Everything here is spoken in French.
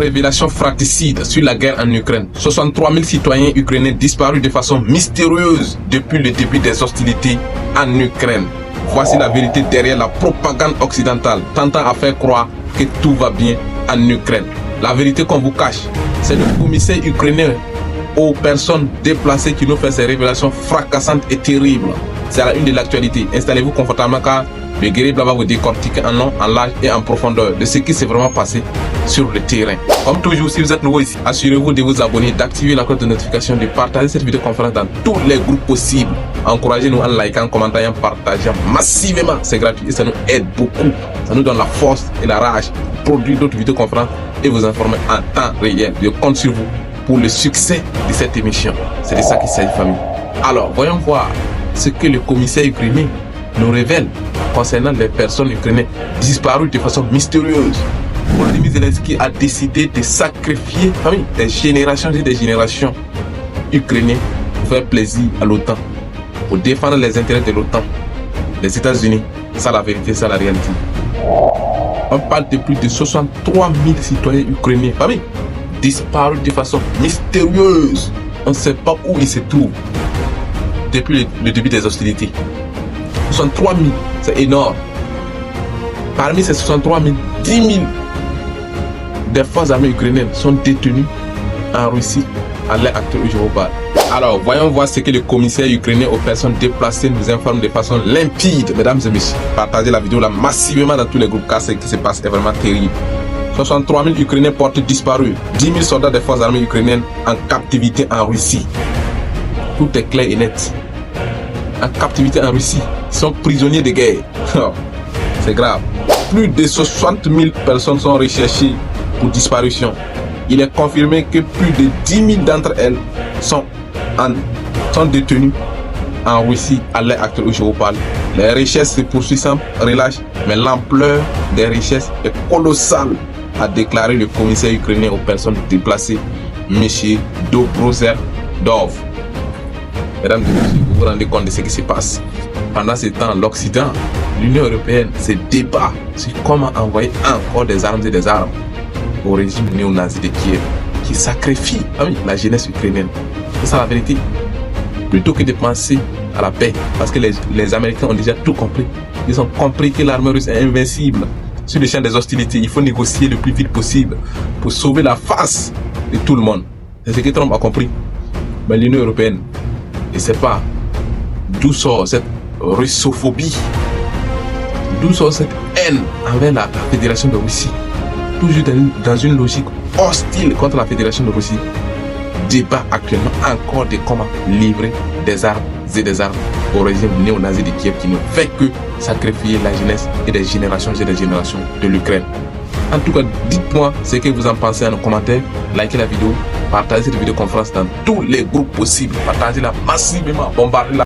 révélation fratricide sur la guerre en Ukraine. 63 000 citoyens ukrainiens disparus de façon mystérieuse depuis le début des hostilités en Ukraine. Voici la vérité derrière la propagande occidentale tentant à faire croire que tout va bien en Ukraine. La vérité qu'on vous cache, c'est le commissaire ukrainien aux personnes déplacées qui nous fait ces révélations fracassantes et terribles. C'est la une de l'actualité. Installez-vous confortablement car le guerrier va vous décortiquer en long, en large et en profondeur de ce qui s'est vraiment passé sur le terrain. Comme toujours, si vous êtes nouveau ici, assurez-vous de vous abonner, d'activer la cloche de notification, de partager cette vidéoconférence dans tous les groupes possibles. Encouragez-nous en likant, en commentant et en partageant massivement. C'est gratuit et ça nous aide beaucoup. Ça nous donne la force et la rage pour produire d'autres vidéoconférences et vous informer en temps réel. Je compte sur vous pour le succès de cette émission. C'est de ça qu'il s'agit, famille. Alors, voyons voir ce que le commissaire ukrainien nous révèle concernant les personnes ukrainiennes disparues de façon mystérieuse. Volodymyr Zelensky a décidé de sacrifier des générations et des générations ukrainiennes pour faire plaisir à l'OTAN, pour défendre les intérêts de l'OTAN, les États-Unis. Ça la vérité, ça la réalité. On parle de plus de 63 000 citoyens ukrainiens, disparus de façon mystérieuse. On ne sait pas où ils se trouvent depuis le début des hostilités. 63 000, c'est énorme. Parmi ces 63 000, 10 000 des forces armées ukrainiennes sont détenues en Russie à l'heure actuelle où je vous parle. Alors, voyons voir ce que le commissaire ukrainien aux personnes déplacées nous informe de façon limpide. Mesdames et messieurs, partagez la vidéo là massivement dans tous les groupes car ce qui se passe est vraiment terrible. 63 000 Ukrainiens portés disparus, 10 000 soldats des forces armées ukrainiennes en captivité en Russie. Tout est clair et net. En captivité en Russie, ils sont prisonniers de guerre. C'est grave. Plus de 60 000 personnes sont recherchées pour disparition. Il est confirmé que plus de 10 000 d'entre elles sont détenues en Russie à l'heure actuelle où je vous parle. Les recherches se poursuivent sans relâche, mais l'ampleur des recherches est colossale, a déclaré le commissaire ukrainien aux personnes déplacées, M. Dobrozerdov. Mesdames et messieurs, vous vous rendez compte de ce qui se passe. Pendant ce temps, l'Occident, l'Union européenne se débat sur comment envoyer encore des armes et des armes au régime néo-nazi de Kiev, qui sacrifie la jeunesse ukrainienne. C'est ça la vérité. Plutôt que de penser à la paix, parce que les Américains ont déjà tout compris. Ils ont compris que l'armée russe est invincible. Sur le champ des hostilités, il faut négocier le plus vite possible pour sauver la face de tout le monde. C'est ce que Trump a compris. Mais l'Union européenne ne sait pas d'où sort cette russophobie, d'où sort cette haine envers la Fédération de Russie. Toujours dans une logique hostile contre la Fédération de Russie. Débat actuellement encore de comment livrer des armes et des armes au régime néo-nazi de Kiev qui ne fait que sacrifier la jeunesse et des générations de l'Ukraine. En tout cas, dites-moi ce que vous en pensez en commentaire, likez la vidéo, partagez cette vidéoconférence dans tous les groupes possibles, partagez-la massivement, bombardez-la.